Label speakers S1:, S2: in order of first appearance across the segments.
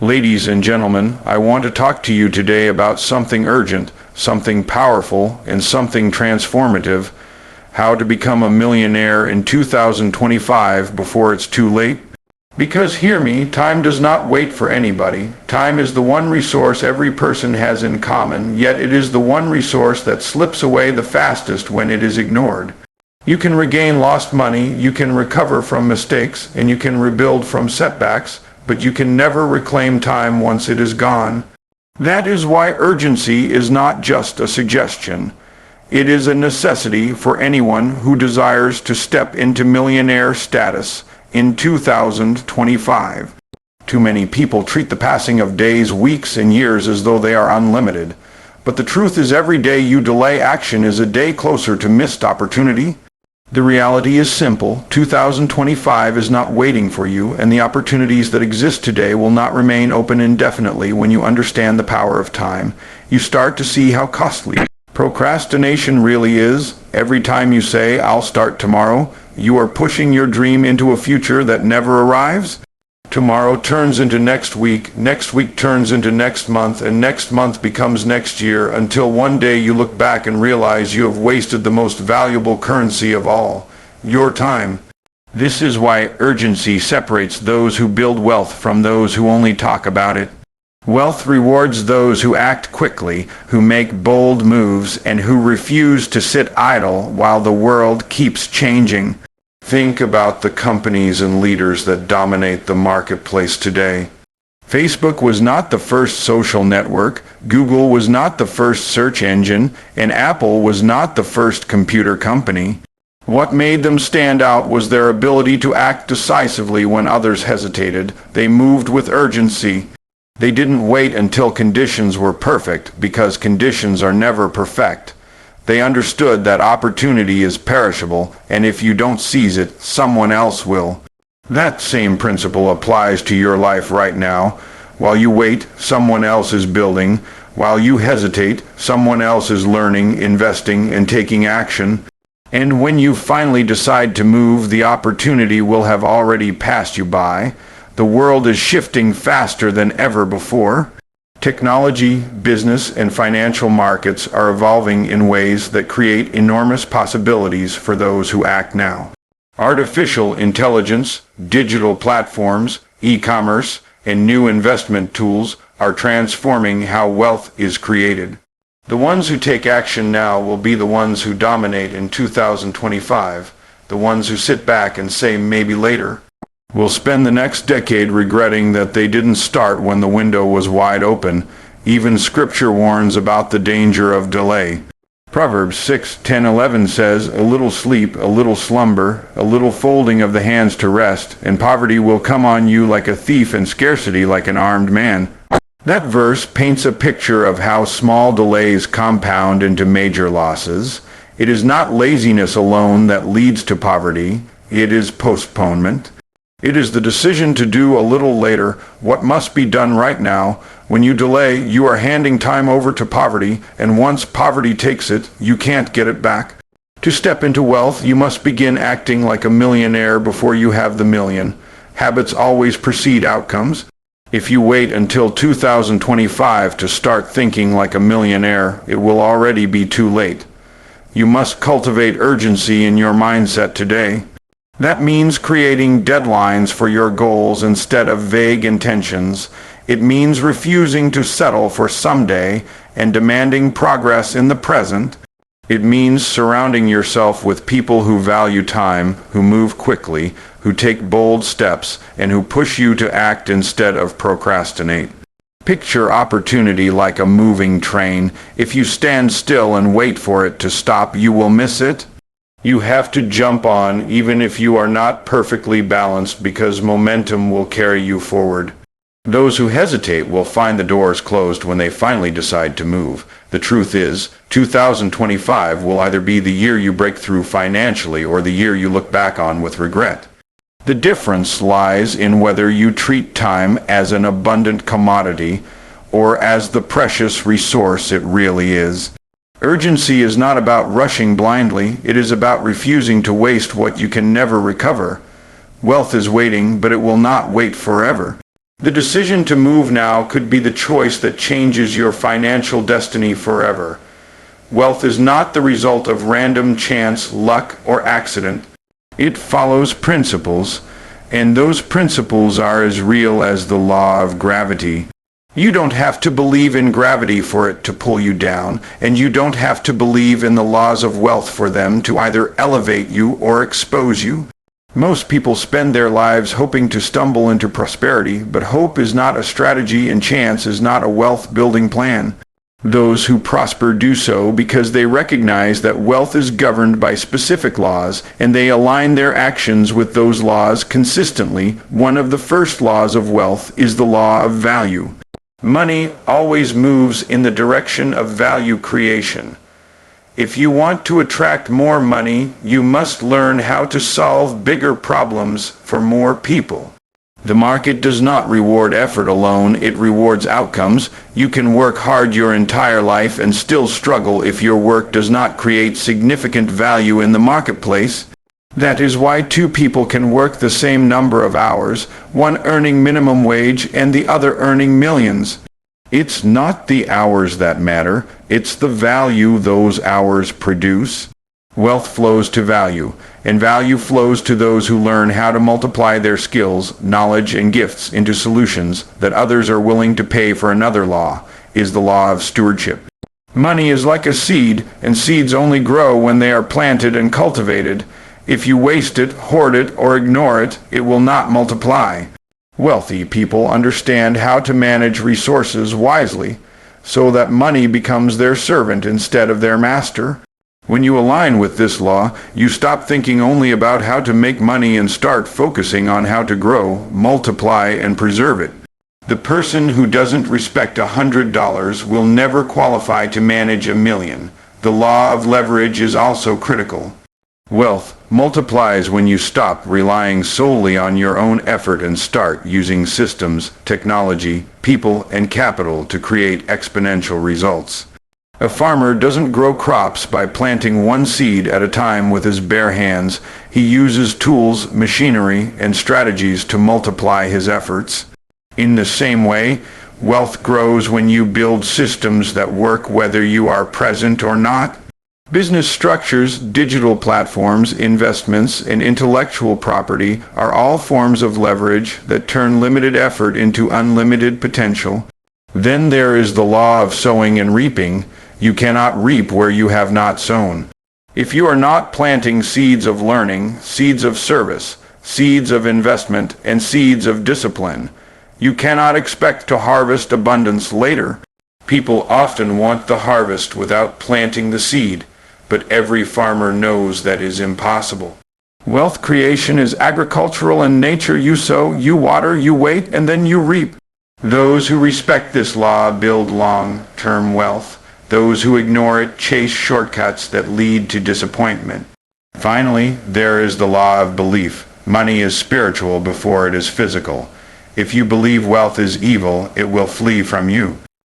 S1: Ladies and gentlemen, I want to talk to you today about something urgent, something powerful, and something transformative. How to become a millionaire in 2025 before it's too late? Because hear me, time does not wait for anybody. Time is the one resource every person has in common, yet it is the one resource that slips away the fastest when it is ignored. You can regain lost money, you can recover from mistakes, and you can rebuild from setbacks, but you can never reclaim time once it is gone. That is why urgency is not just a suggestion. It is a necessity for anyone who desires to step into millionaire status in 2025. Too many people treat the passing of days, weeks, and years as though they are unlimited. But the truth is, every day you delay action is a day closer to missed opportunity. The reality is simple. 2025 is not waiting for you, and the opportunities that exist today will not remain open indefinitely. When you understand the power of time, you start to see how costly procrastination really is. Every time you say, "I'll start tomorrow," you are pushing your dream into a future that never arrives. Tomorrow turns into next week turns into next month, and next month becomes next year, until one day you look back and realize you have wasted the most valuable currency of all, your time. This is why urgency separates those who build wealth from those who only talk about it. Wealth rewards those who act quickly, who make bold moves, and who refuse to sit idle while the world keeps changing. Think about the companies and leaders that dominate the marketplace today. Facebook was not the first social network, Google was not the first search engine, and Apple was not the first computer company. What made them stand out was their ability to act decisively when others hesitated. They moved with urgency. They didn't wait until conditions were perfect, because conditions are never perfect. They understood that opportunity is perishable, and if you don't seize it, someone else will. That same principle applies to your life right now. While you wait, someone else is building. While you hesitate, someone else is learning, investing, and taking action. And when you finally decide to move, the opportunity will have already passed you by. The world is shifting faster than ever before. Technology, business, and financial markets are evolving in ways that create enormous possibilities for those who act now. Artificial intelligence, digital platforms, e-commerce, and new investment tools are transforming how wealth is created. The ones who take action now will be the ones who dominate in 2025. The ones who sit back and say maybe later will spend the next decade regretting that they didn't start when the window was wide open. Even Scripture warns about the danger of delay. Proverbs 6:10-11 says, "A little sleep, a little slumber, a little folding of the hands to rest, and poverty will come on you like a thief, and scarcity like an armed man." That verse paints a picture of how small delays compound into major losses. It is not laziness alone that leads to poverty. It is postponement. It is the decision to do a little later what must be done right now. When you delay, you are handing time over to poverty, and once poverty takes it, you can't get it back. To step into wealth, you must begin acting like a millionaire before you have the million. Habits always precede outcomes. If you wait until 2025 to start thinking like a millionaire, it will already be too late. You must cultivate urgency in your mindset today. That means creating deadlines for your goals instead of vague intentions. It means refusing to settle for someday and demanding progress in the present. It means surrounding yourself with people who value time, who move quickly, who take bold steps, and who push you to act instead of procrastinate. Picture opportunity like a moving train. If you stand still and wait for it to stop, you will miss it. You have to jump on, even if you are not perfectly balanced, because momentum will carry you forward. Those who hesitate will find the doors closed when they finally decide to move. The truth is, 2025 will either be the year you break through financially or the year you look back on with regret. The difference lies in whether you treat time as an abundant commodity or as the precious resource it really is. Urgency is not about rushing blindly. It is about refusing to waste what you can never recover. Wealth is waiting, but it will not wait forever. The decision to move now could be the choice that changes your financial destiny forever. Wealth is not the result of random chance, luck, or accident. It follows principles, and those principles are as real as the law of gravity. You don't have to believe in gravity for it to pull you down, and you don't have to believe in the laws of wealth for them to either elevate you or expose you. Most people spend their lives hoping to stumble into prosperity, but hope is not a strategy and chance is not a wealth-building plan. Those who prosper do so because they recognize that wealth is governed by specific laws, and they align their actions with those laws consistently. One of the first laws of wealth is the law of value. Money always moves in the direction of value creation. If you want to attract more money, you must learn how to solve bigger problems for more people. The market does not reward effort alone, it rewards outcomes. You can work hard your entire life and still struggle if your work does not create significant value in the marketplace. That is why two people can work the same number of hours, one earning minimum wage and the other earning millions. It's not the hours that matter, it's the value those hours produce. Wealth flows to value, and value flows to those who learn how to multiply their skills, knowledge, and gifts into solutions that others are willing to pay for. Another law is the law of stewardship. Money is like a seed, and seeds only grow when they are planted and cultivated. If you waste it, hoard it, or ignore it, it will not multiply. Wealthy people understand how to manage resources wisely so that money becomes their servant instead of their master. When you align with this law, you stop thinking only about how to make money and start focusing on how to grow, multiply, and preserve it. The person who doesn't respect $100 will never qualify to manage $1 million. The law of leverage is also critical. Wealth multiplies when you stop relying solely on your own effort and start using systems, technology, people, and capital to create exponential results. A farmer doesn't grow crops by planting one seed at a time with his bare hands. He uses tools, machinery, and strategies to multiply his efforts. In the same way, wealth grows when you build systems that work whether you are present or not. Business structures, digital platforms, investments, and intellectual property are all forms of leverage that turn limited effort into unlimited potential. Then there is the law of sowing and reaping. You cannot reap where you have not sown. If you are not planting seeds of learning, seeds of service, seeds of investment, and seeds of discipline, you cannot expect to harvest abundance later. People often want the harvest without planting the seed, but every farmer knows that is impossible. Wealth creation is agricultural in nature. You sow, you water, you wait, and then you reap. Those who respect this law build long-term wealth. Those who ignore it chase shortcuts that lead to disappointment. Finally, there is the law of belief. Money is spiritual before it is physical. If you believe wealth is evil, it will flee from you.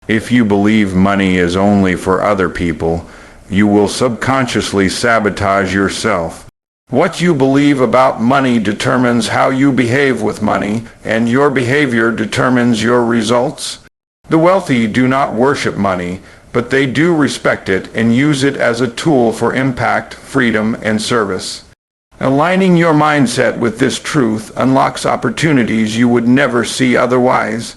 S1: If you believe money is only for other people, you will subconsciously sabotage yourself. What you believe about money determines how you behave with money, and your behavior determines your results. The wealthy do not worship money, but they do respect it and use it as a tool for impact, freedom, and service. Aligning your mindset with this truth unlocks opportunities you would never see otherwise.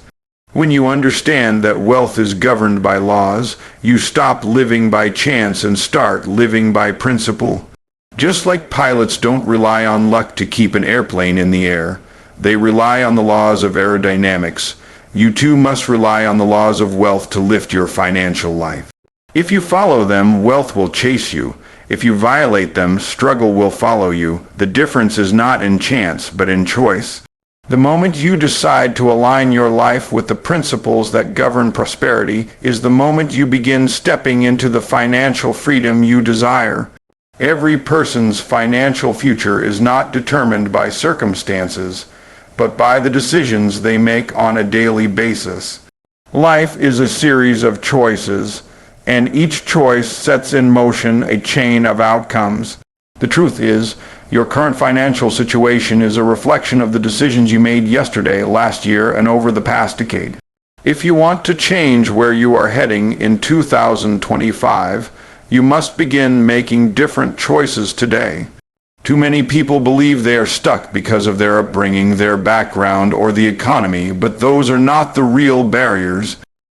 S1: When you understand that wealth is governed by laws, you stop living by chance and start living by principle. Just like pilots don't rely on luck to keep an airplane in the air, they rely on the laws of aerodynamics. You too must rely on the laws of wealth to lift your financial life. If you follow them, wealth will chase you. If you violate them, struggle will follow you. The difference is not in chance, but in choice. The moment you decide to align your life with the principles that govern prosperity is the moment you begin stepping into the financial freedom you desire. Every person's financial future is not determined by circumstances, but by the decisions they make on a daily basis. Life is a series of choices, and each choice sets in motion a chain of outcomes. The truth is, Your current financial situation is a reflection of the decisions you made yesterday, last year, and over the past decade. If you want to change where you are heading in 2025, you must begin making different choices today. Too many people believe they are stuck because of their upbringing, their background, or the economy, but those are not the real barriers.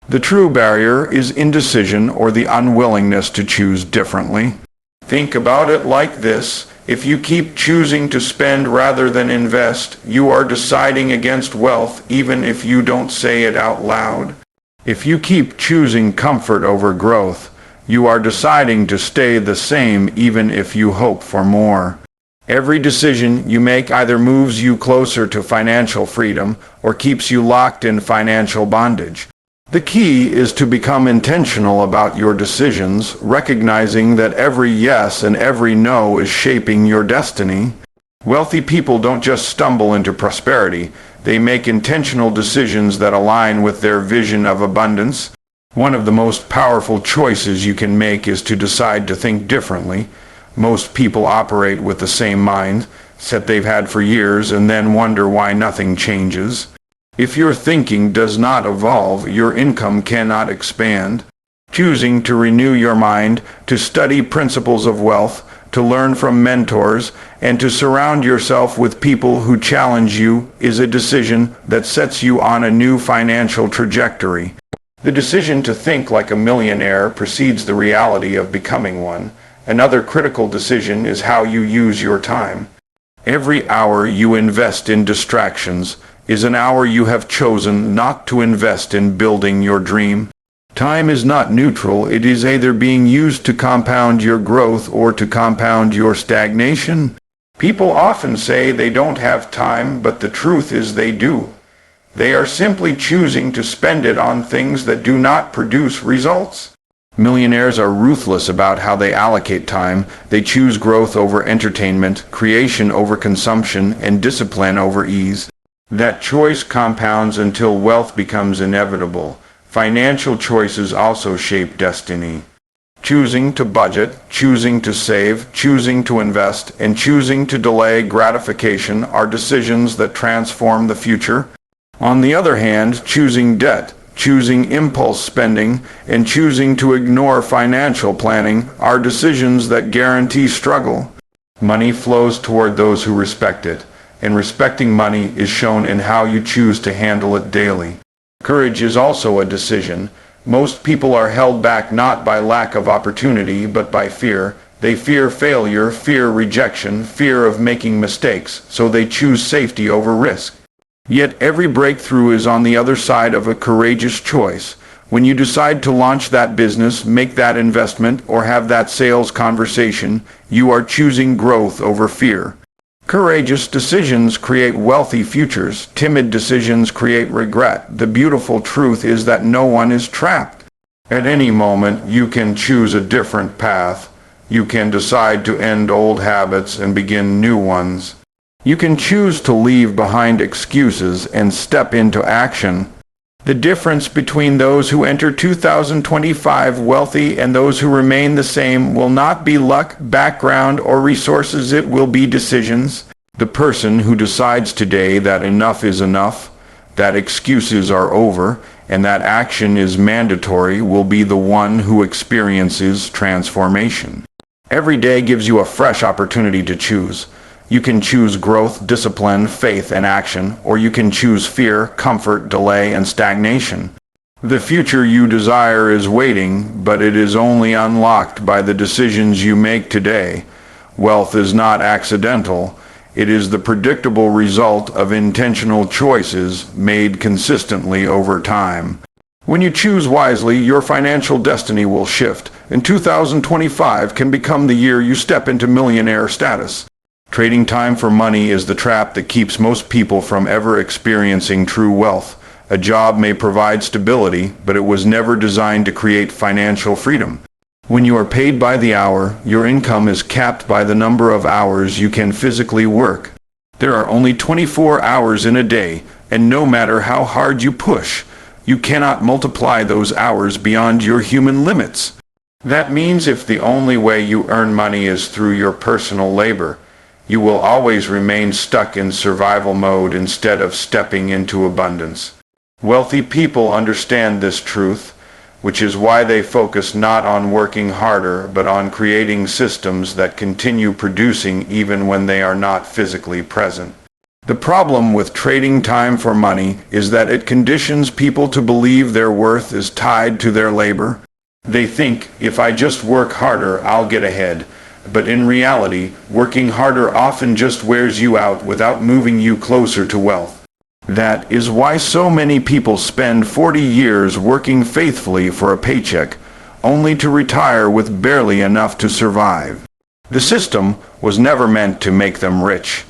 S1: The true barrier is indecision or the unwillingness to choose differently. Think about it like this. If you keep choosing to spend rather than invest, you are deciding against wealth even if you don't say it out loud. If you keep choosing comfort over growth, you are deciding to stay the same even if you hope for more. Every decision you make either moves you closer to financial freedom or keeps you locked in financial bondage. The key is to become intentional about your decisions, recognizing that every yes and every no is shaping your destiny. Wealthy people don't just stumble into prosperity, they make intentional decisions that align with their vision of abundance. One of the most powerful choices you can make is to decide to think differently. Most people operate with the same mindset they've had for years and then wonder why nothing changes. If your thinking does not evolve, your income cannot expand. Choosing to renew your mind, to study principles of wealth, to learn from mentors, and to surround yourself with people who challenge you is a decision that sets you on a new financial trajectory. The decision to think like a millionaire precedes the reality of becoming one. Another critical decision is how you use your time. Every hour you invest in distractions is an hour you have chosen not to invest in building your dream. Time is not neutral. It is either being used to compound your growth or to compound your stagnation. People often say they don't have time, but the truth is they do. They are simply choosing to spend it on things that do not produce results. Millionaires are ruthless about how they allocate time. They choose growth over entertainment, creation over consumption, and discipline over ease. That choice compounds until wealth becomes inevitable. Financial choices also shape destiny. Choosing to budget, choosing to save, choosing to invest, and choosing to delay gratification are decisions that transform the future. On the other hand, choosing debt, choosing impulse spending, and choosing to ignore financial planning are decisions that guarantee struggle. Money flows toward those who respect it, and respecting money is shown in how you choose to handle it daily. Courage is also a decision. Most people are held back not by lack of opportunity, but by fear. They fear failure, fear rejection, fear of making mistakes, so they choose safety over risk. Yet every breakthrough is on the other side of a courageous choice. When you decide to launch that business, make that investment, or have that sales conversation, you are choosing growth over fear. Courageous decisions create wealthy futures. Timid decisions create regret. The beautiful truth is that no one is trapped. At any moment, you can choose a different path. You can decide to end old habits and begin new ones. You can choose to leave behind excuses and step into action. The difference between those who enter 2025 wealthy and those who remain the same will not be luck, background, or resources. It will be decisions. The person who decides today that enough is enough, that excuses are over, and that action is mandatory will be the one who experiences transformation. Every day gives you a fresh opportunity to choose. You can choose growth, discipline, faith, and action, or you can choose fear, comfort, delay, and stagnation. The future you desire is waiting, but it is only unlocked by the decisions you make today. Wealth is not accidental. It is the predictable result of intentional choices made consistently over time. When you choose wisely, your financial destiny will shift, and 2025 can become the year you step into millionaire status. Trading time for money is the trap that keeps most people from ever experiencing true wealth. A job may provide stability, but it was never designed to create financial freedom. When you are paid by the hour, your income is capped by the number of hours you can physically work. There are only 24 hours in a day, and no matter how hard you push, you cannot multiply those hours beyond your human limits. That means if the only way you earn money is through your personal labor, You will always remain stuck in survival mode instead of stepping into abundance. Wealthy people understand this truth, which is why they focus not on working harder, but on creating systems that continue producing even when they are not physically present. The problem with trading time for money is that it conditions people to believe their worth is tied to their labor. They think, if I just work harder, I'll get ahead. But in reality, working harder often just wears you out without moving you closer to wealth. That is why so many people spend 40 years working faithfully for a paycheck, only to retire with barely enough to survive. The system was never meant to make them rich.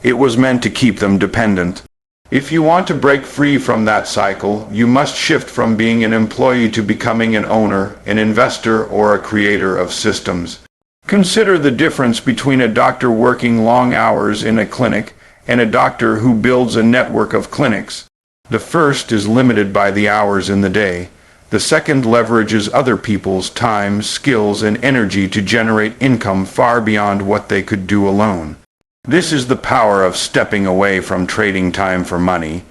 S1: It was meant to keep them dependent. If you want to break free from that cycle, you must shift from being an employee to becoming an owner, an investor, or a creator of systems. Consider the difference between a doctor working long hours in a clinic and a doctor who builds a network of clinics. The first is limited by the hours in the day. The second leverages other people's time, skills, and energy to generate income far beyond what they could do alone. This is the power of stepping away from trading time for money.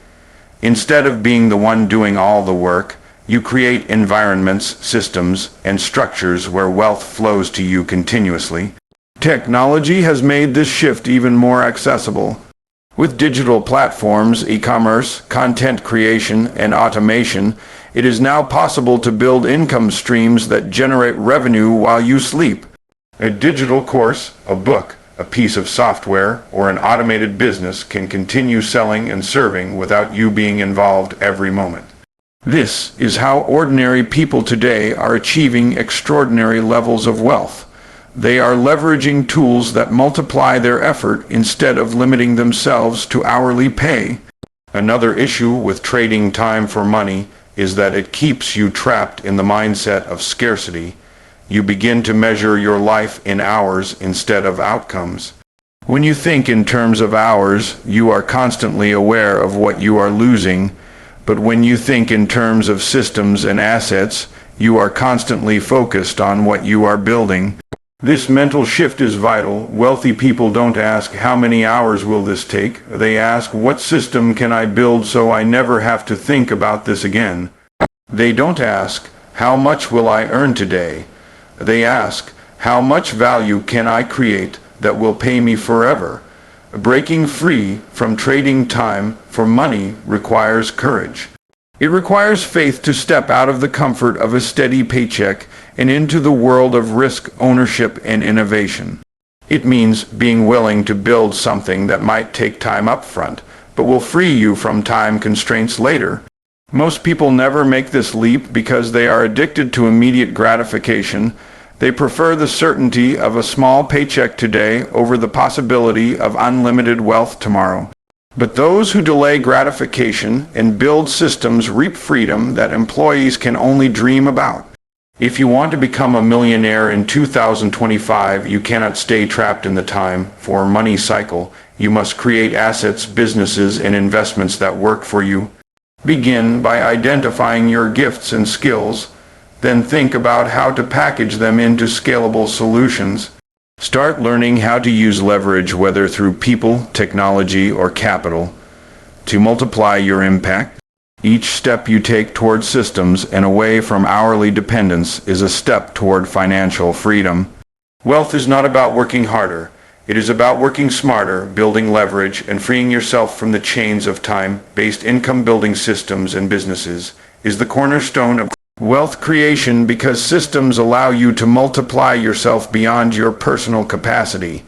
S1: Instead of being the one doing all the work, you create environments, systems, and structures where wealth flows to you continuously. Technology has made this shift even more accessible. With digital platforms, e-commerce, content creation, and automation, it is now possible to build income streams that generate revenue while you sleep. A digital course, a book, a piece of software, or an automated business can continue selling and serving without you being involved every moment. This is how ordinary people today are achieving extraordinary levels of wealth. They are leveraging tools that multiply their effort instead of limiting themselves to hourly pay. Another issue with trading time for money is that it keeps you trapped in the mindset of scarcity. You begin to measure your life in hours instead of outcomes. When you think in terms of hours, you are constantly aware of what you are losing. But when you think in terms of systems and assets, you are constantly focused on what you are building. This mental shift is vital. Wealthy people don't ask, how many hours will this take? They ask, what system can I build so I never have to think about this again? They don't ask, how much will I earn today? They ask, how much value can I create that will pay me forever? Breaking free from trading time for money requires courage. It requires faith to step out of the comfort of a steady paycheck and into the world of risk, ownership, and innovation. It means being willing to build something that might take time up front, but will free you from time constraints later. Most people never make this leap because they are addicted to immediate gratification. They prefer the certainty of a small paycheck today over the possibility of unlimited wealth tomorrow. But those who delay gratification and build systems reap freedom that employees can only dream about. If you want to become a millionaire in 2025, you cannot stay trapped in the time for money cycle. You must create assets, businesses, and investments that work for you. Begin by identifying your gifts and skills. Then think about how to package them into scalable solutions. Start learning how to use leverage, whether through people, technology, or capital, to multiply your impact. Each step you take toward systems and away from hourly dependence is a step toward financial freedom. Wealth is not about working harder. It is about working smarter, building leverage, and freeing yourself from the chains of time-based income-building systems and businesses is the cornerstone of wealth creation, because systems allow you to multiply yourself beyond your personal capacity.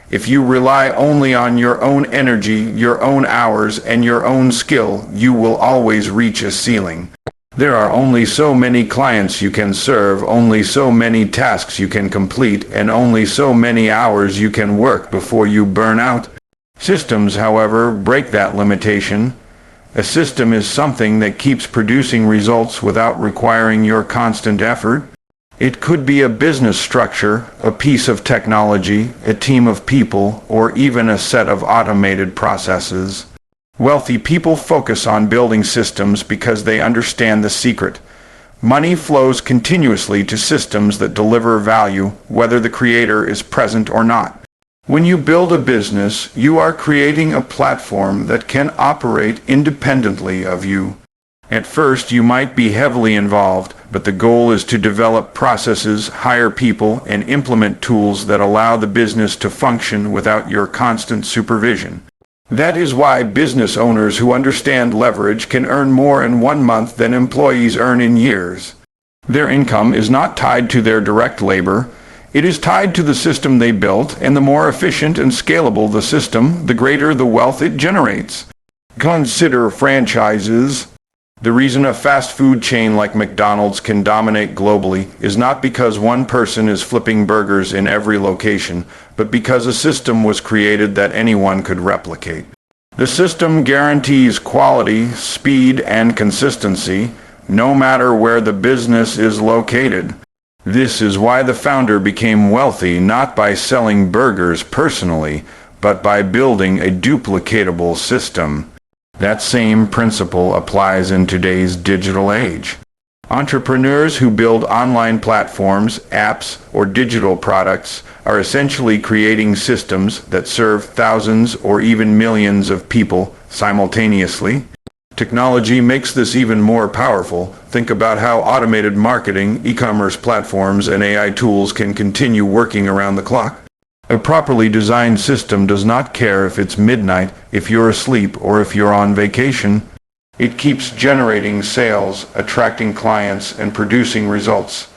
S1: If you rely only on your own energy, your own hours, and your own skill, you will always reach a ceiling. There are only so many clients you can serve, only so many tasks you can complete, and only so many hours you can work before you burn out. Systems, however, break that limitation. A system is something that keeps producing results without requiring your constant effort. It could be a business structure, a piece of technology, a team of people, or even a set of automated processes. Wealthy people focus on building systems because they understand the secret. Money flows continuously to systems that deliver value, whether the creator is present or not. When you build a business, you are creating a platform that can operate independently of you. At first, you might be heavily involved, but the goal is to develop processes, hire people, and implement tools that allow the business to function without your constant supervision. That is why business owners who understand leverage can earn more in 1 month than employees earn in years. Their income is not tied to their direct labor. It is tied to the system they built, and the more efficient and scalable the system, the greater the wealth it generates. Consider franchises. The reason a fast food chain like McDonald's can dominate globally is not because one person is flipping burgers in every location, but because a system was created that anyone could replicate. The system guarantees quality, speed, and consistency, no matter where the business is located. This is why the founder became wealthy not by selling burgers personally, but by building a duplicatable system. That same principle applies in today's digital age. Entrepreneurs who build online platforms, apps, or digital products are essentially creating systems that serve thousands or even millions of people simultaneously. Technology makes this even more powerful. Think about how automated marketing, e-commerce platforms, and AI tools can continue working around the clock. A properly designed system does not care if it's midnight, if you're asleep, or if you're on vacation. It keeps generating sales, attracting clients, and producing results.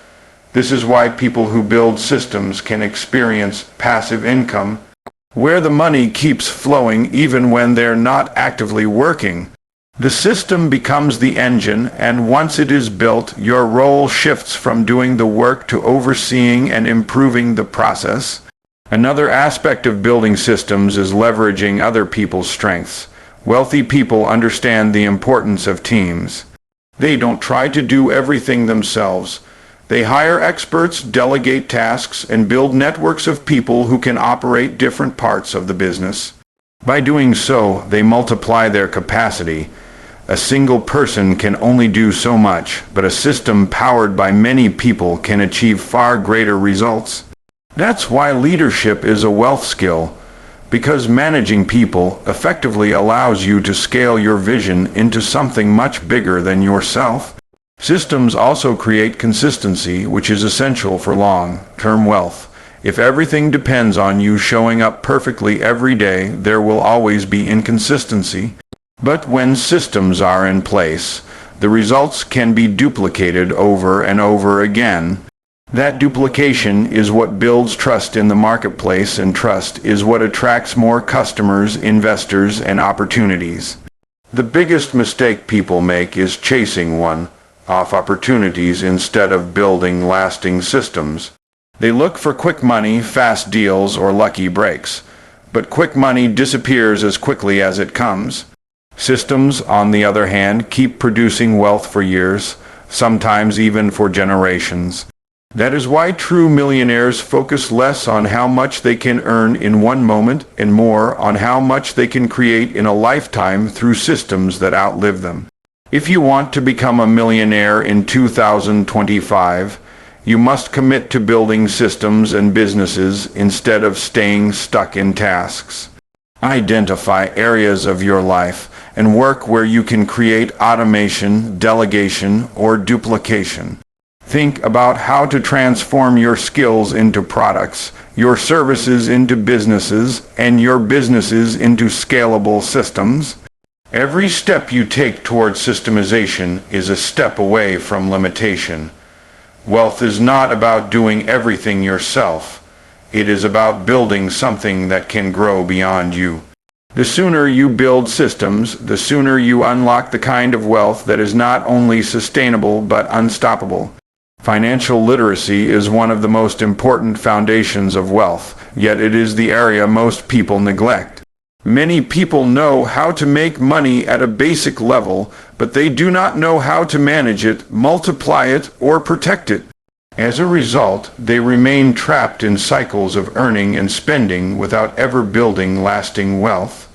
S1: This is why people who build systems can experience passive income, where the money keeps flowing even when they're not actively working. The system becomes the engine, and once it is built, your role shifts from doing the work to overseeing and improving the process. Another aspect of building systems is leveraging other people's strengths. Wealthy people understand the importance of teams. They don't try to do everything themselves. They hire experts, delegate tasks, and build networks of people who can operate different parts of the business. By doing so, they multiply their capacity. A single person can only do so much, but a system powered by many people can achieve far greater results. That's why leadership is a wealth skill, because managing people effectively allows you to scale your vision into something much bigger than yourself. Systems also create consistency, which is essential for long-term wealth. If everything depends on you showing up perfectly every day, there will always be inconsistency. But when systems are in place, the results can be duplicated over and over again. That duplication is what builds trust in the marketplace, and trust is what attracts more customers, investors, and opportunities. The biggest mistake people make is chasing one-off opportunities instead of building lasting systems. They look for quick money, fast deals, or lucky breaks. But quick money disappears as quickly as it comes. Systems, on the other hand, keep producing wealth for years, sometimes even for generations. That is why true millionaires focus less on how much they can earn in one moment and more on how much they can create in a lifetime through systems that outlive them. If you want to become a millionaire in 2025, you must commit to building systems and businesses instead of staying stuck in tasks. Identify areas of your life and work where you can create automation, delegation, or duplication. Think about how to transform your skills into products, your services into businesses, and your businesses into scalable systems. Every step you take towards systemization is a step away from limitation. Wealth is not about doing everything yourself. It is about building something that can grow beyond you. The sooner you build systems, the sooner you unlock the kind of wealth that is not only sustainable but unstoppable. Financial literacy is one of the most important foundations of wealth, yet it is the area most people neglect. Many people know how to make money at a basic level, but they do not know how to manage it, multiply it, or protect it. As a result, they remain trapped in cycles of earning and spending without ever building lasting wealth.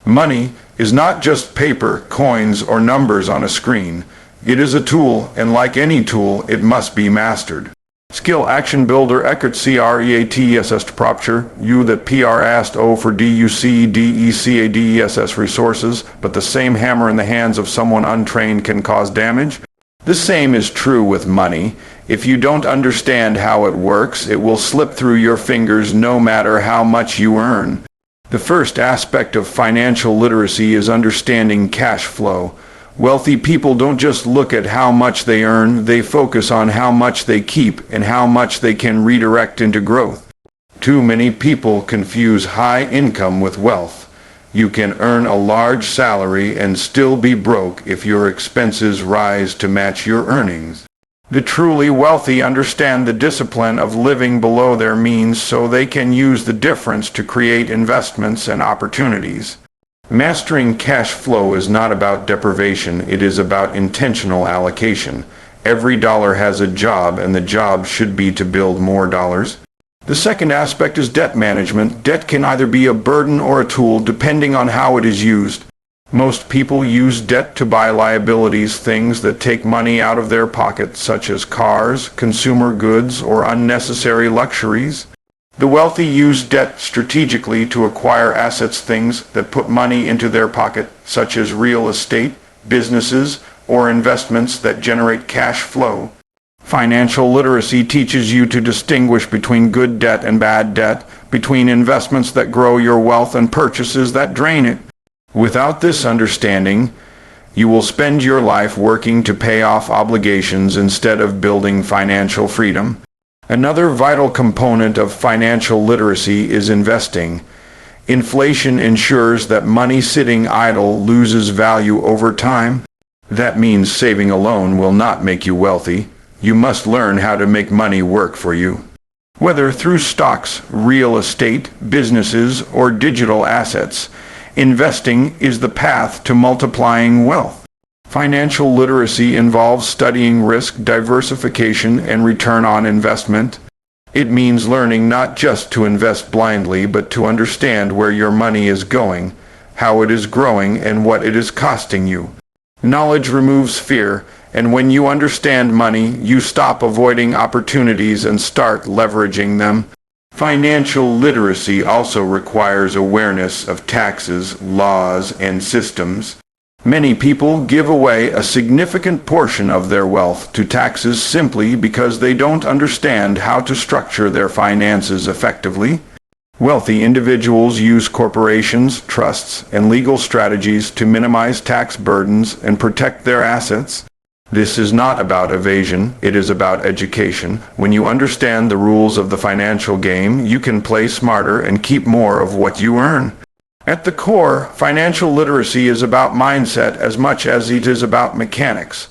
S1: Money is not just paper, coins, or numbers on a screen. It is a tool, and like any tool, it must be mastered. Skill Action Builder Eckert CREATESS Propture, U that PR asked O for DUCDECADESS resources, but the same hammer in the hands of someone untrained can cause damage. The same is true with money. If you don't understand how it works, it will slip through your fingers no matter how much you earn. The first aspect of financial literacy is understanding cash flow. Wealthy people don't just look at how much they earn, they focus on how much they keep and how much they can redirect into growth. Too many people confuse high income with wealth. You can earn a large salary and still be broke if your expenses rise to match your earnings. The truly wealthy understand the discipline of living below their means so they can use the difference to create investments and opportunities. Mastering cash flow is not about deprivation, it is about intentional allocation. Every dollar has a job, and the job should be to build more dollars. The second aspect is debt management. Debt can either be a burden or a tool depending on how it is used. Most people use debt to buy liabilities, things that take money out of their pocket, such as cars, consumer goods, or unnecessary luxuries. The wealthy use debt strategically to acquire assets, things that put money into their pocket, such as real estate, businesses, or investments that generate cash flow. Financial literacy teaches you to distinguish between good debt and bad debt, between investments that grow your wealth and purchases that drain it. Without this understanding, you will spend your life working to pay off obligations instead of building financial freedom. Another vital component of financial literacy is investing. Inflation ensures that money sitting idle loses value over time. That means saving alone will not make you wealthy. You must learn how to make money work for you. Whether through stocks, real estate, businesses, or digital assets, investing is the path to multiplying wealth. Financial literacy involves studying risk, diversification, and return on investment. It means learning not just to invest blindly, but to understand where your money is going, how it is growing, and what it is costing you. Knowledge removes fear, and when you understand money, you stop avoiding opportunities and start leveraging them. Financial literacy also requires awareness of taxes, laws, and systems. Many people give away a significant portion of their wealth to taxes simply because they don't understand how to structure their finances effectively. Wealthy individuals use corporations, trusts, and legal strategies to minimize tax burdens and protect their assets. This is not about evasion, it is about education. When you understand the rules of the financial game, you can play smarter and keep more of what you earn. At the core, financial literacy is about mindset as much as it is about mechanics.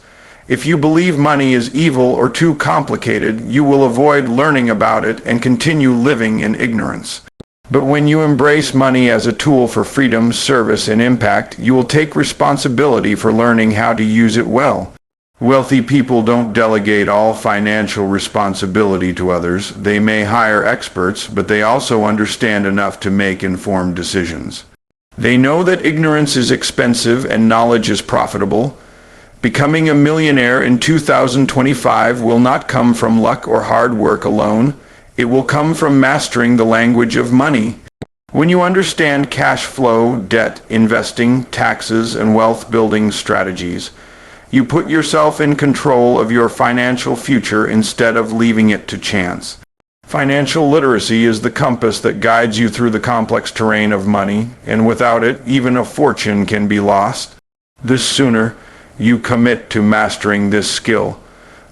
S1: If you believe money is evil or too complicated, you will avoid learning about it and continue living in ignorance. But when you embrace money as a tool for freedom, service, and impact, you will take responsibility for learning how to use it well. Wealthy people don't delegate all financial responsibility to others. They may hire experts, but they also understand enough to make informed decisions. They know that ignorance is expensive and knowledge is profitable. Becoming a millionaire in 2025 will not come from luck or hard work alone. It will come from mastering the language of money. When you understand cash flow, debt, investing, taxes, and wealth-building strategies, you put yourself in control of your financial future instead of leaving it to chance. Financial literacy is the compass that guides you through the complex terrain of money, and without it, even a fortune can be lost. The sooner you commit to mastering this skill,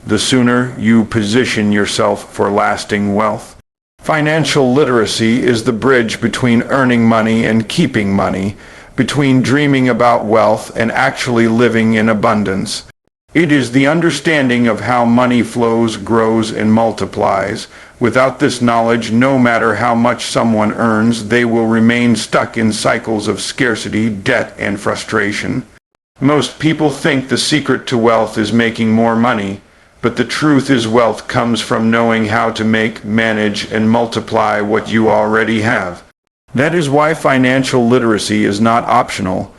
S1: the sooner you position yourself for lasting wealth. Financial literacy is the bridge between earning money and keeping money, between dreaming about wealth and actually living in abundance. It is the understanding of how money flows, grows, and multiplies. Without this knowledge, no matter how much someone earns, they will remain stuck in cycles of scarcity, debt, and frustration. Most people think the secret to wealth is making more money, but the truth is wealth comes from knowing how to make, manage, and multiply what you already have. That is why financial literacy is not optional.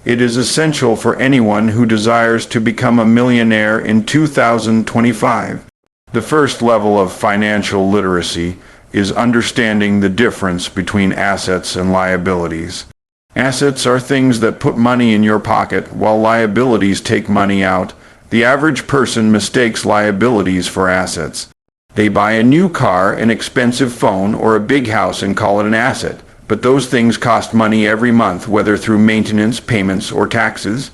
S1: It is essential for anyone who desires to become a millionaire in 2025. The first level of financial literacy is understanding the difference between assets and liabilities. Assets are things that put money in your pocket, while liabilities take money out. The average person mistakes liabilities for assets. They buy a new car, an expensive phone, or a big house and call it an asset. But those things cost money every month, whether through maintenance, payments, or taxes.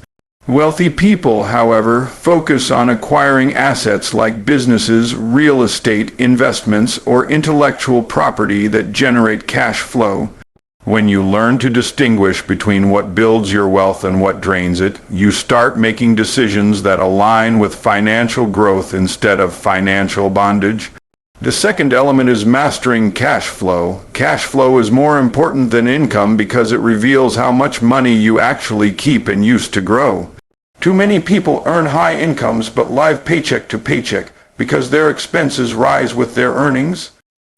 S1: Wealthy people, however, focus on acquiring assets like businesses, real estate, investments, or intellectual property that generate cash flow. When you learn to distinguish between what builds your wealth and what drains it, you start making decisions that align with financial growth instead of financial bondage. The second element is mastering cash flow. Cash flow is more important than income because it reveals how much money you actually keep and use to grow. Too many people earn high incomes but live paycheck to paycheck because their expenses rise with their earnings.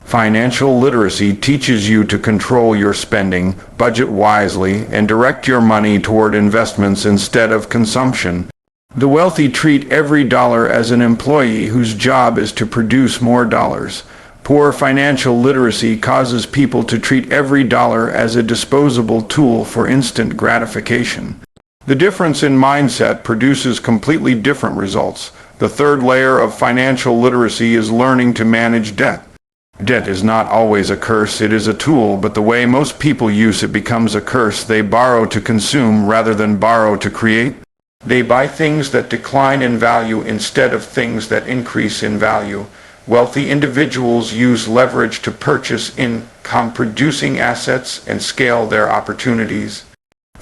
S1: Financial literacy teaches you to control your spending, budget wisely, and direct your money toward investments instead of consumption. The wealthy treat every dollar as an employee whose job is to produce more dollars. Poor financial literacy causes people to treat every dollar as a disposable tool for instant gratification. The difference in mindset produces completely different results. The third layer of financial literacy is learning to manage debt. Debt is not always a curse, it is a tool, but the way most people use it becomes a curse. They borrow to consume rather than borrow to create. They buy things that decline in value instead of things that increase in value. Wealthy individuals use leverage to purchase income-producing assets and scale their opportunities.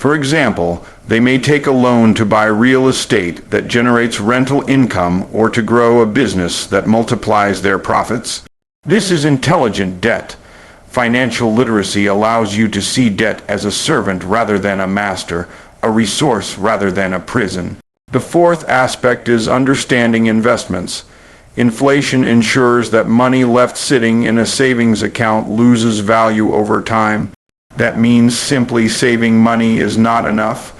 S1: For example, they may take a loan to buy real estate that generates rental income or to grow a business that multiplies their profits. This is intelligent debt. Financial literacy allows you to see debt as a servant rather than a master, a resource rather than a prison. The fourth aspect is understanding investments. Inflation ensures that money left sitting in a savings account loses value over time. That means simply saving money is not enough.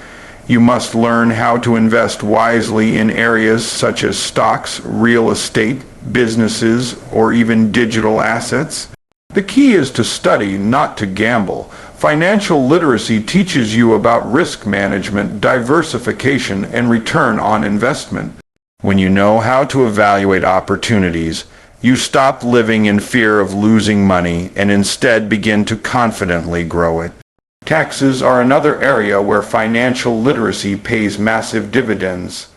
S1: You must learn how to invest wisely in areas such as stocks, real estate, businesses, or even digital assets. The key is to study, not to gamble. Financial literacy teaches you about risk management, diversification, and return on investment. When you know how to evaluate opportunities, you stop living in fear of losing money and instead begin to confidently grow it. Taxes are another area where financial literacy pays massive dividends.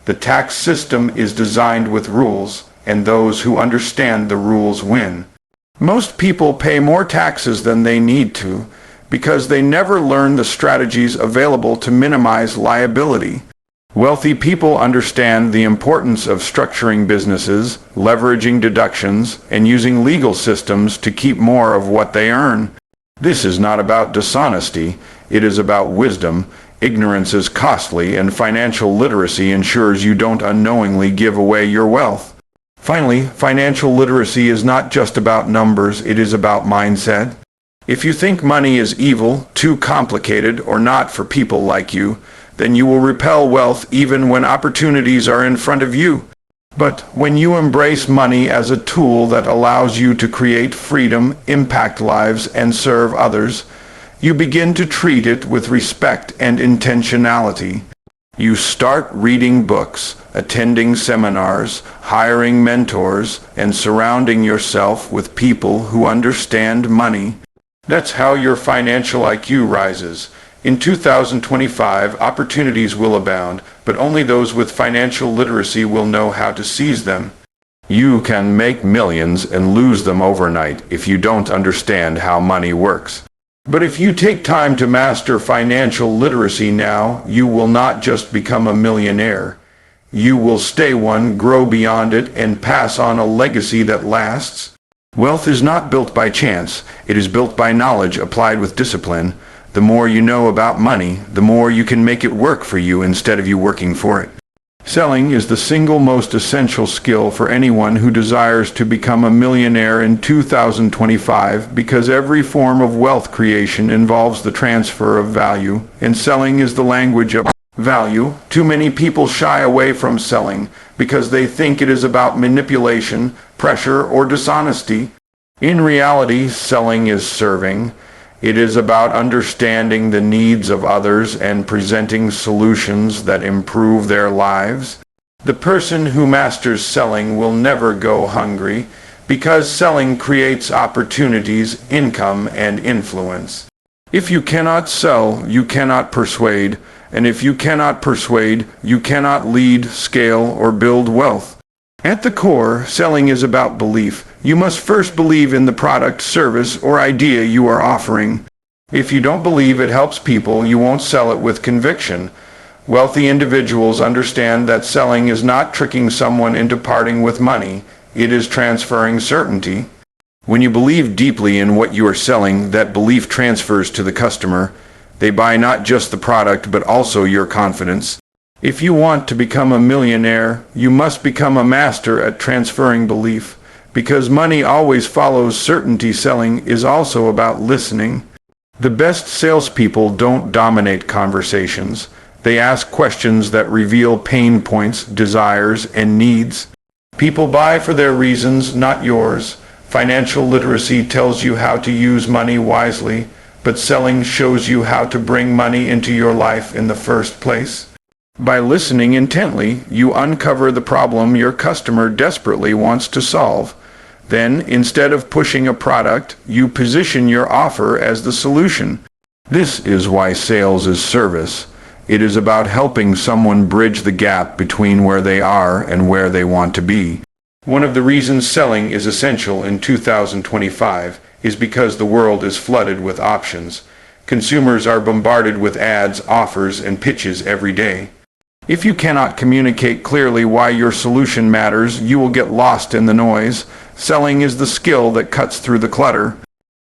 S1: The tax system is designed with rules, and those who understand the rules win. Most people pay more taxes than they need to because they never learn the strategies available to minimize liability. Wealthy people understand the importance of structuring businesses, leveraging deductions, and using legal systems to keep more of what they earn. This is not about dishonesty, it is about wisdom. Ignorance is costly, and financial literacy ensures you don't unknowingly give away your wealth. Finally, financial literacy is not just about numbers, it is about mindset. If you think money is evil, too complicated, or not for people like you, then you will repel wealth even when opportunities are in front of you. But when you embrace money as a tool that allows you to create freedom, impact lives, and serve others, you begin to treat it with respect and intentionality. You start reading books, attending seminars, hiring mentors, and surrounding yourself with people who understand money. That's how your financial IQ rises. In 2025, opportunities will abound, but only those with financial literacy will know how to seize them. You can make millions and lose them overnight if you don't understand how money works. But if you take time to master financial literacy now, you will not just become a millionaire. You will stay one, grow beyond it, and pass on a legacy that lasts. Wealth is not built by chance. It is built by knowledge applied with discipline. The more you know about money, the more you can make it work for you instead of you working for it. Selling is the single most essential skill for anyone who desires to become a millionaire in 2025 because every form of wealth creation involves the transfer of value, and selling is the language of Value. Too many people shy away from selling because they think it is about manipulation, pressure, or dishonesty. In reality, selling is serving. It is about understanding the needs of others and presenting solutions that improve their lives. The person who masters selling will never go hungry because selling creates opportunities, income, and influence. If you cannot sell, you cannot persuade, and if you cannot persuade, you cannot lead, scale, or build wealth. At the core, selling is about belief. You must first believe in the product, service, or idea you are offering. If you don't believe it helps people, you won't sell it with conviction. Wealthy individuals understand that selling is not tricking someone into parting with money. It is transferring certainty. When you believe deeply in what you are selling, that belief transfers to the customer. They buy not just the product, but also your confidence. If you want to become a millionaire, you must become a master at transferring belief. Because money always follows certainty, selling is also about listening. The best salespeople don't dominate conversations. They ask questions that reveal pain points, desires, and needs. People buy for their reasons, not yours. Financial literacy tells you how to use money wisely, but selling shows you how to bring money into your life in the first place. By listening intently, you uncover the problem your customer desperately wants to solve. Then, instead of pushing a product, you position your offer as the solution. This is why sales is service. It is about helping someone bridge the gap between where they are and where they want to be. One of the reasons selling is essential in 2025 is because the world is flooded with options. Consumers are bombarded with ads, offers, and pitches every day. If you cannot communicate clearly why your solution matters, you will get lost in the noise. Selling is the skill that cuts through the clutter.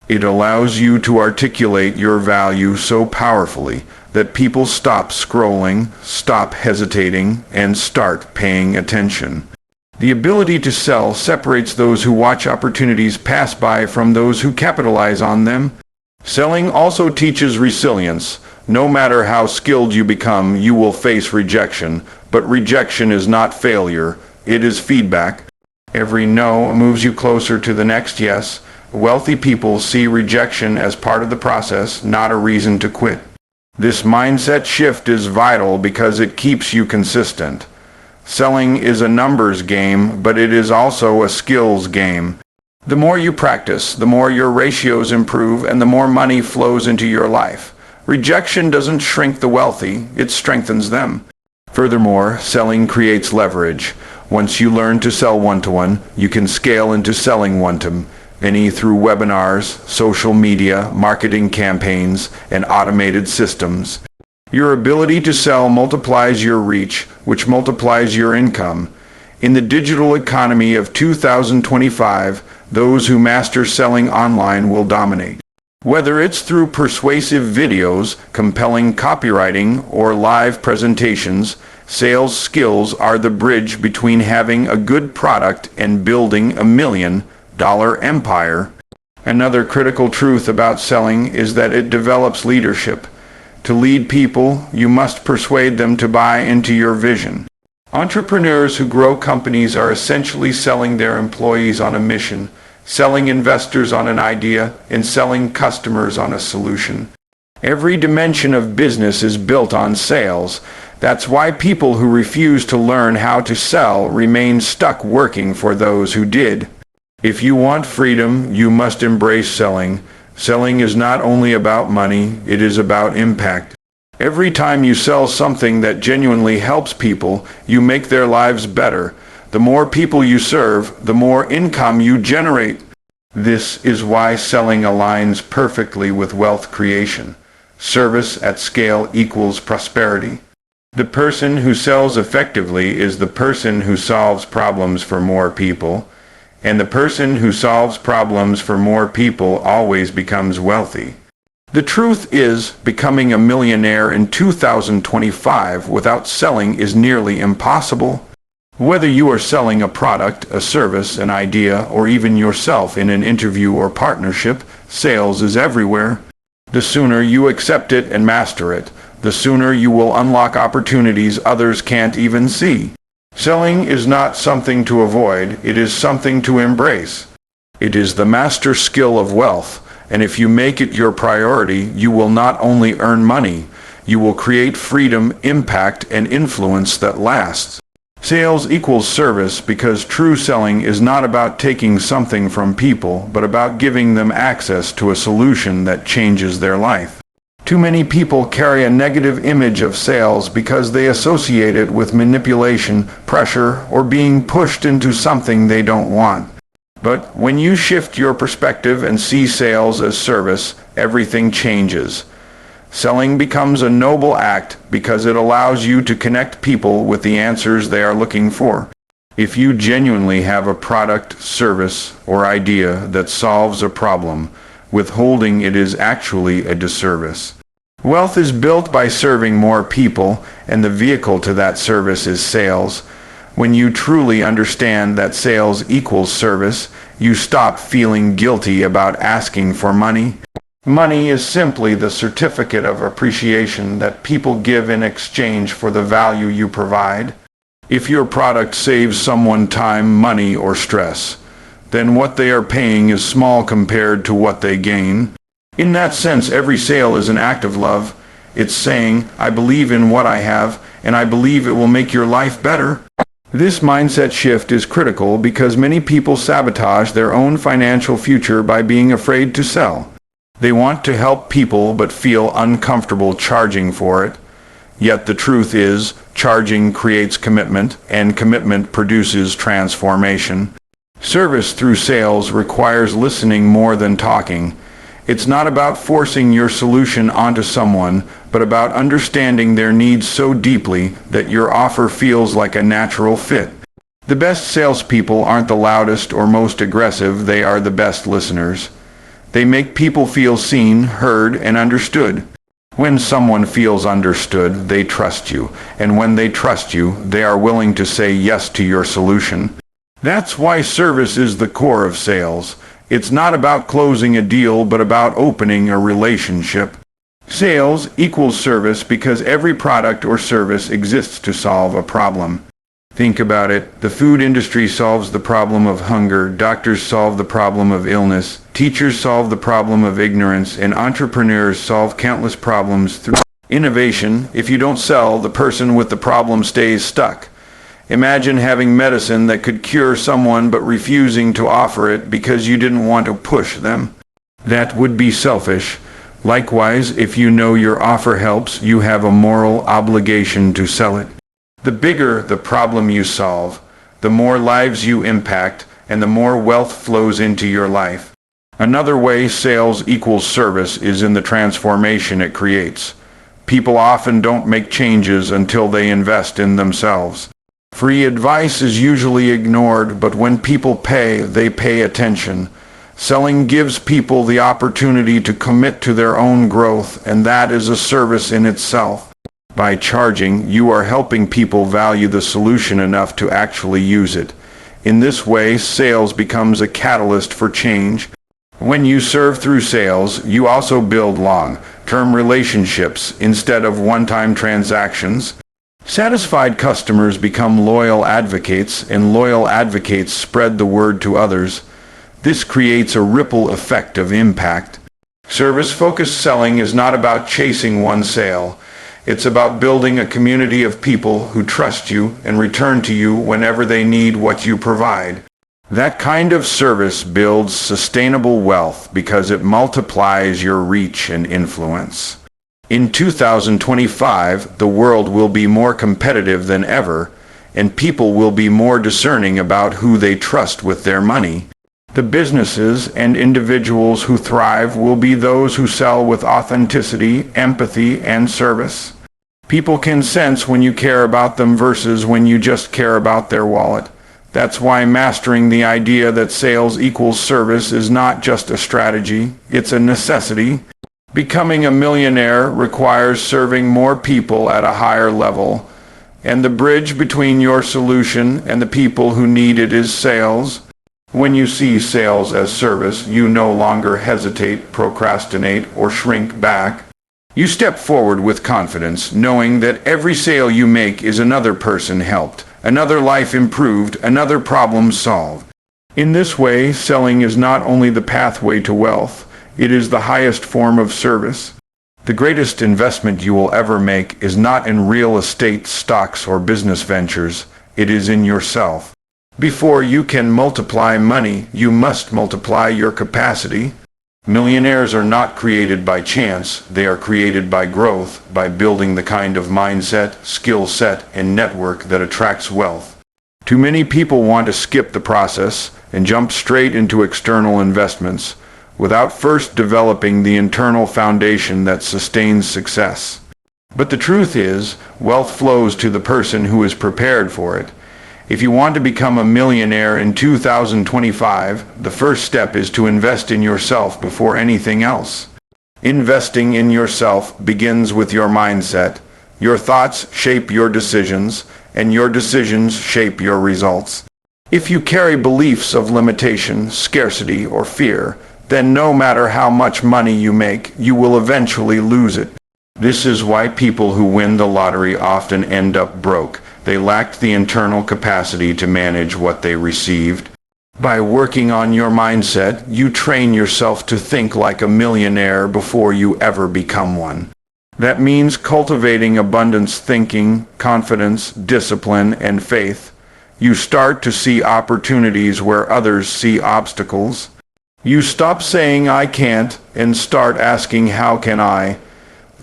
S1: It allows you to articulate your value so powerfully that people stop scrolling, stop hesitating, and start paying attention. The ability to sell separates those who watch opportunities pass by from those who capitalize on them. Selling also teaches resilience. No matter how skilled you become, you will face rejection, but rejection is not failure, it is feedback. Every no moves you closer to the next yes. Wealthy people see rejection as part of the process, not a reason to quit. This mindset shift is vital because it keeps you consistent. Selling is a numbers game, but it is also a skills game. The more you practice, the more your ratios improve and the more money flows into your life. Rejection doesn't shrink the wealthy, it strengthens them. Furthermore, selling creates leverage. Once you learn to sell one-to-one, you can scale into selling one-to-many through webinars, social media, marketing campaigns, and automated systems. Your ability to sell multiplies your reach, which multiplies your income. In the digital economy of 2025, those who master selling online will dominate. Whether it's through persuasive videos, compelling copywriting, or live presentations, sales skills are the bridge between having a good product and building $1 million empire. Another critical truth about selling is that it develops leadership. To lead people, you must persuade them to buy into your vision. Entrepreneurs who grow companies are essentially selling their employees on a mission, selling investors on an idea, and selling customers on a solution. Every dimension of business is built on sales. That's why people who refuse to learn how to sell remain stuck working for those who did. If you want freedom, you must embrace selling. Selling is not only about money, it is about impact. Every time you sell something that genuinely helps people, you make their lives better. The more people you serve, the more income you generate. This is why selling aligns perfectly with wealth creation. Service at scale equals prosperity. The person who sells effectively is the person who solves problems for more people, and the person who solves problems for more people always becomes wealthy. The truth is, becoming a millionaire in 2025 without selling is nearly impossible. Whether you are selling a product, a service, an idea, or even yourself in an interview or partnership, sales is everywhere. The sooner you accept it and master it, the sooner you will unlock opportunities others can't even see. Selling is not something to avoid, it is something to embrace. It is the master skill of wealth, and if you make it your priority, you will not only earn money, you will create freedom, impact, and influence that lasts. Sales equals service because true selling is not about taking something from people, but about giving them access to a solution that changes their life. Too many people carry a negative image of sales because they associate it with manipulation, pressure, or being pushed into something they don't want. But when you shift your perspective and see sales as service, everything changes. Selling becomes a noble act because it allows you to connect people with the answers they are looking for. If you genuinely have a product, service, or idea that solves a problem, withholding it is actually a disservice. Wealth is built by serving more people, and the vehicle to that service is sales. When you truly understand that sales equals service, you stop feeling guilty about asking for money. Money is simply the certificate of appreciation that people give in exchange for the value you provide. If your product saves someone time, money, or stress, then what they are paying is small compared to what they gain. In that sense, every sale is an act of love. It's saying, I believe in what I have, and I believe it will make your life better. This mindset shift is critical because many people sabotage their own financial future by being afraid to sell. They want to help people but feel uncomfortable charging for it. Yet the truth is, charging creates commitment, and commitment produces transformation. Service through sales requires listening more than talking. It's not about forcing your solution onto someone, but about understanding their needs so deeply that your offer feels like a natural fit. The best salespeople aren't the loudest or most aggressive, they are the best listeners. They make people feel seen, heard, and understood. When someone feels understood, they trust you, and when they trust you, they are willing to say yes to your solution. That's why service is the core of sales. It's not about closing a deal, but about opening a relationship. Sales equals service because every product or service exists to solve a problem. Think about it. The food industry solves the problem of hunger, doctors solve the problem of illness, teachers solve the problem of ignorance, and entrepreneurs solve countless problems through innovation. If you don't sell, the person with the problem stays stuck. Imagine having medicine that could cure someone but refusing to offer it because you didn't want to push them. That would be selfish. Likewise, if you know your offer helps, you have a moral obligation to sell it. The bigger the problem you solve, the more lives you impact, and the more wealth flows into your life. Another way sales equals service is in the transformation it creates. People often don't make changes until they invest in themselves. Free advice is usually ignored, but when people pay, they pay attention. Selling gives people the opportunity to commit to their own growth, and that is a service in itself. By charging, you are helping people value the solution enough to actually use it. In this way, sales becomes a catalyst for change. When you serve through sales, you also build long-term relationships instead of one-time transactions. Satisfied customers become loyal advocates, and loyal advocates spread the word to others. This creates a ripple effect of impact. Service-focused selling is not about chasing one sale. It's about building a community of people who trust you and return to you whenever they need what you provide. That kind of service builds sustainable wealth because it multiplies your reach and influence. In 2025, the world will be more competitive than ever, and people will be more discerning about who they trust with their money. The businesses and individuals who thrive will be those who sell with authenticity, empathy, and service. People can sense when you care about them versus when you just care about their wallet. That's why mastering the idea that sales equals service is not just a strategy, it's a necessity. Becoming a millionaire requires serving more people at a higher level, and the bridge between your solution and the people who need it is sales. When you see sales as service, you no longer hesitate, procrastinate, or shrink back. You step forward with confidence, knowing that every sale you make is another person helped, another life improved, another problem solved. In this way, selling is not only the pathway to wealth, it is the highest form of service. The greatest investment you will ever make is not in real estate, stocks, or business ventures. It is in yourself. Before you can multiply money, you must multiply your capacity. Millionaires are not created by chance. They are created by growth, by building the kind of mindset, skill set, and network that attracts wealth. Too many people want to skip the process and jump straight into external investments, without first developing the internal foundation that sustains success. But the truth is, wealth flows to the person who is prepared for it. If you want to become a millionaire in 2025, the first step is to invest in yourself before anything else. Investing in yourself begins with your mindset. Your thoughts shape your decisions, and your decisions shape your results. If you carry beliefs of limitation, scarcity, or fear, then no matter how much money you make, you will eventually lose it. This is why people who win the lottery often end up broke. They lacked the internal capacity to manage what they received. By working on your mindset, you train yourself to think like a millionaire before you ever become one. That means cultivating abundance thinking, confidence, discipline, and faith. You start to see opportunities where others see obstacles. You stop saying "I can't" and start asking "How can I?"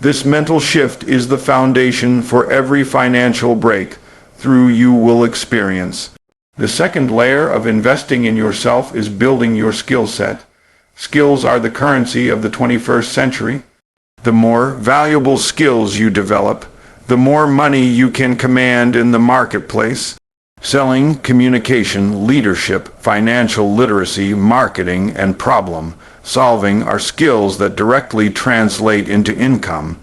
S1: This mental shift is the foundation for every financial breakthrough you will experience. The second layer of investing in yourself is building your skill set. Skills are the currency of the 21st century. The more valuable skills you develop, the more money you can command in the marketplace. Selling, communication, leadership, financial literacy, marketing, and problem solving are skills that directly translate into income.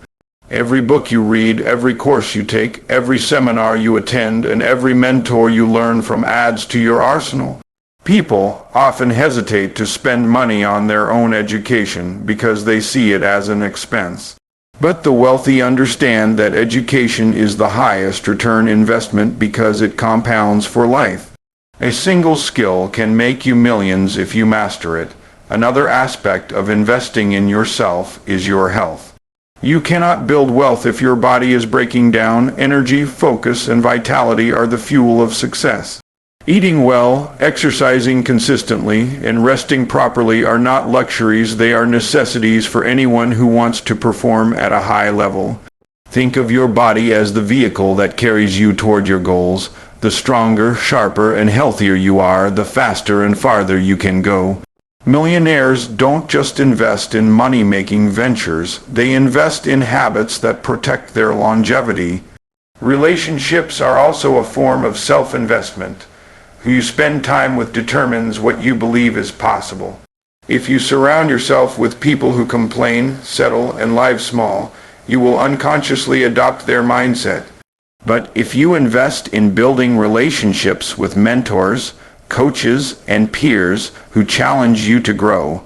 S1: Every book you read, every course you take, every seminar you attend, and every mentor you learn from adds to your arsenal. People often hesitate to spend money on their own education because they see it as an expense. But the wealthy understand that education is the highest return investment because it compounds for life. A single skill can make you millions if you master it. Another aspect of investing in yourself is your health. You cannot build wealth if your body is breaking down. Energy, focus, and vitality are the fuel of success. Eating well, exercising consistently, and resting properly are not luxuries, they are necessities for anyone who wants to perform at a high level. Think of your body as the vehicle that carries you toward your goals. The stronger, sharper, and healthier you are, the faster and farther you can go. Millionaires don't just invest in money-making ventures, they invest in habits that protect their longevity. Relationships are also a form of self-investment. Who you spend time with determines what you believe is possible. If you surround yourself with people who complain, settle, and live small, you will unconsciously adopt their mindset. But if you invest in building relationships with mentors, coaches, and peers who challenge you to grow,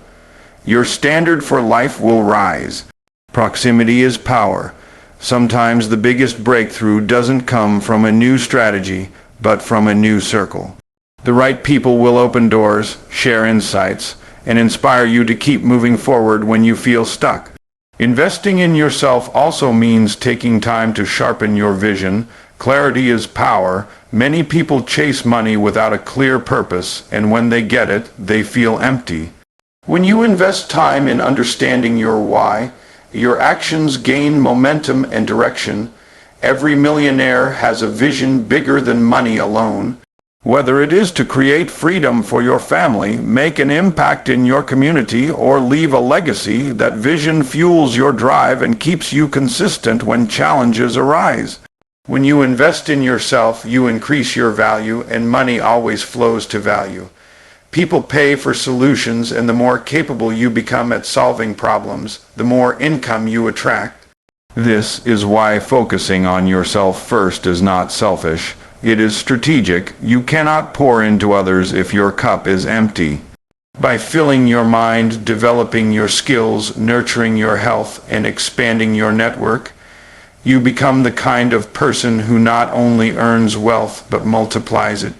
S1: your standard for life will rise. Proximity is power. Sometimes the biggest breakthrough doesn't come from a new strategy, but from a new circle. The right people will open doors, share insights, and inspire you to keep moving forward when you feel stuck. Investing in yourself also means taking time to sharpen your vision. Clarity is power. Many people chase money without a clear purpose, and when they get it, they feel empty. When you invest time in understanding your why, your actions gain momentum and direction. Every millionaire has a vision bigger than money alone. Whether it is to create freedom for your family, make an impact in your community, or leave a legacy, that vision fuels your drive and keeps you consistent when challenges arise. When you invest in yourself, you increase your value, and money always flows to value. People pay for solutions, and the more capable you become at solving problems, the more income you attract. This is why focusing on yourself first is not selfish. It is strategic. You cannot pour into others if your cup is empty. By filling your mind, developing your skills, nurturing your health, and expanding your network, you become the kind of person who not only earns wealth but multiplies it.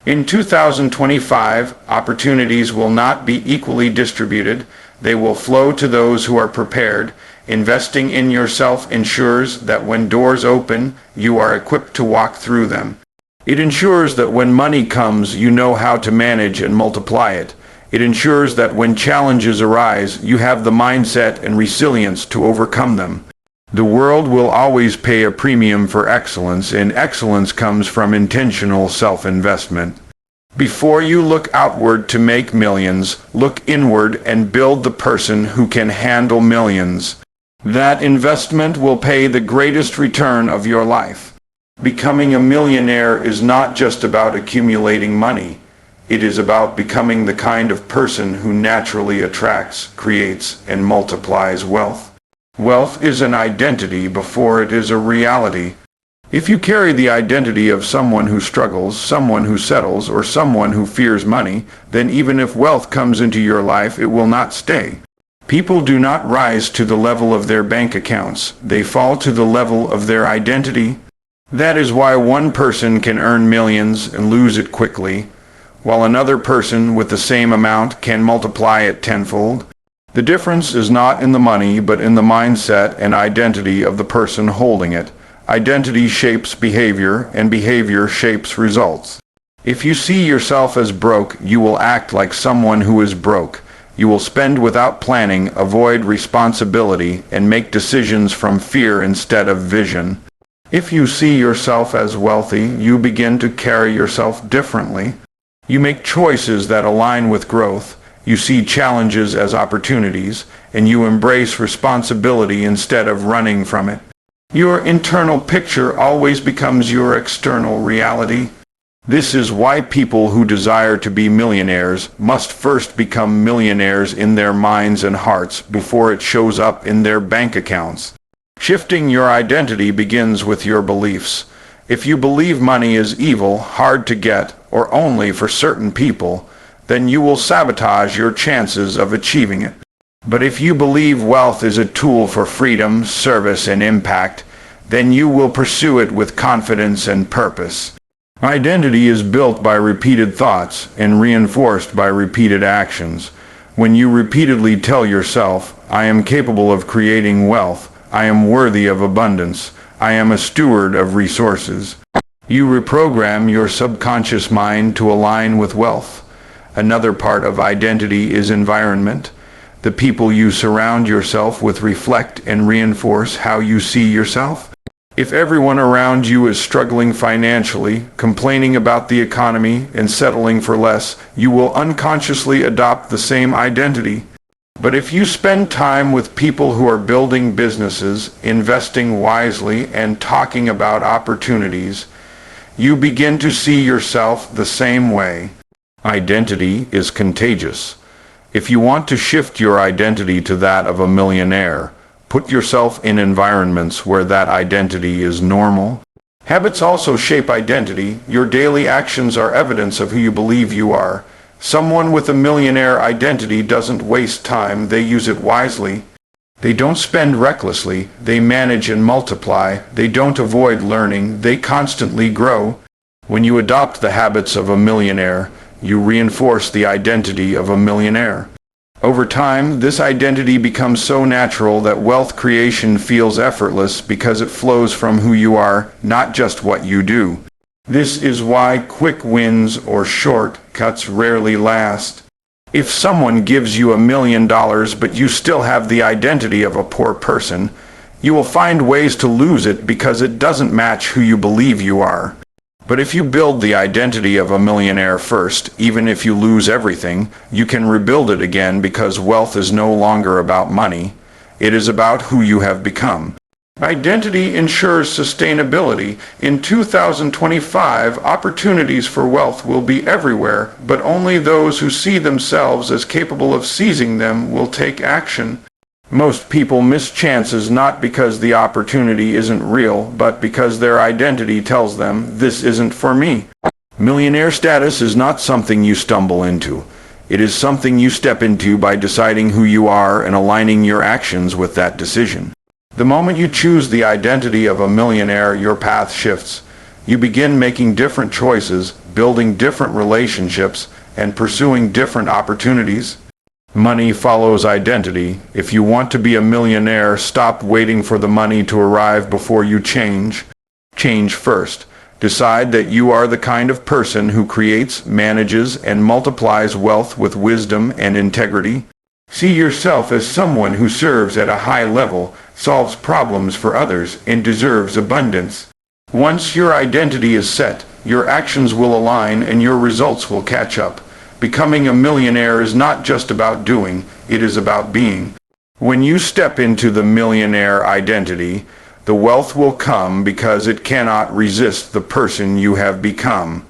S1: In 2025, opportunities will not be equally distributed. They will flow to those who are prepared. Investing in yourself ensures that when doors open, you are equipped to walk through them. It ensures that when money comes, you know how to manage and multiply it. It ensures that when challenges arise, you have the mindset and resilience to overcome them. The world will always pay a premium for excellence, and excellence comes from intentional self-investment. Before you look outward to make millions, look inward and build the person who can handle millions. That investment will pay the greatest return of your life. Becoming a millionaire is not just about accumulating money. It is about becoming the kind of person who naturally attracts, creates, and multiplies wealth. Wealth is an identity before it is a reality. If you carry the identity of someone who struggles, someone who settles, or someone who fears money, then even if wealth comes into your life, it will not stay. People do not rise to the level of their bank accounts. They fall to the level of their identity. That is why one person can earn millions and lose it quickly, while another person with the same amount can multiply it tenfold. The difference is not in the money, but in the mindset and identity of the person holding it. Identity shapes behavior, and behavior shapes results. If you see yourself as broke, you will act like someone who is broke. You will spend without planning, avoid responsibility, and make decisions from fear instead of vision. If you see yourself as wealthy, you begin to carry yourself differently. You make choices that align with growth. You see challenges as opportunities, and you embrace responsibility instead of running from it. Your internal picture always becomes your external reality. This is why people who desire to be millionaires must first become millionaires in their minds and hearts before it shows up in their bank accounts. Shifting your identity begins with your beliefs. If you believe money is evil, hard to get, or only for certain people, then you will sabotage your chances of achieving it. But if you believe wealth is a tool for freedom, service, and impact, then you will pursue it with confidence and purpose. Identity is built by repeated thoughts and reinforced by repeated actions. When you repeatedly tell yourself, I am capable of creating wealth, I am worthy of abundance, I am a steward of resources, you reprogram your subconscious mind to align with wealth. Another part of identity is environment. The people you surround yourself with reflect and reinforce how you see yourself. If everyone around you is struggling financially, complaining about the economy, and settling for less, you will unconsciously adopt the same identity. But if you spend time with people who are building businesses, investing wisely, and talking about opportunities, you begin to see yourself the same way. Identity is contagious. If you want to shift your identity to that of a millionaire, put yourself in environments where that identity is normal. Habits also shape identity. Your daily actions are evidence of who you believe you are. Someone with a millionaire identity doesn't waste time, they use it wisely. They don't spend recklessly, they manage and multiply. They don't avoid learning, they constantly grow. When you adopt the habits of a millionaire, you reinforce the identity of a millionaire. Over time, this identity becomes so natural that wealth creation feels effortless because it flows from who you are, not just what you do. This is why quick wins or shortcuts rarely last. If someone gives you $1 million but you still have the identity of a poor person, you will find ways to lose it because it doesn't match who you believe you are. But if you build the identity of a millionaire first, even if you lose everything, you can rebuild it again because wealth is no longer about money. It is about who you have become. Identity ensures sustainability. In 2025, opportunities for wealth will be everywhere, but only those who see themselves as capable of seizing them will take action. Most people miss chances not because the opportunity isn't real, but because their identity tells them, this isn't for me. Millionaire status is not something you stumble into. It is something you step into by deciding who you are and aligning your actions with that decision. The moment you choose the identity of a millionaire, your path shifts. You begin making different choices, building different relationships, and pursuing different opportunities. Money follows identity. If you want to be a millionaire, stop waiting for the money to arrive before you change. Change first. Decide that you are the kind of person who creates, manages, and multiplies wealth with wisdom and integrity. See yourself as someone who serves at a high level, solves problems for others, and deserves abundance. Once your identity is set, your actions will align and your results will catch up. Becoming a millionaire is not just about doing, it is about being. When you step into the millionaire identity, the wealth will come because it cannot resist the person you have become.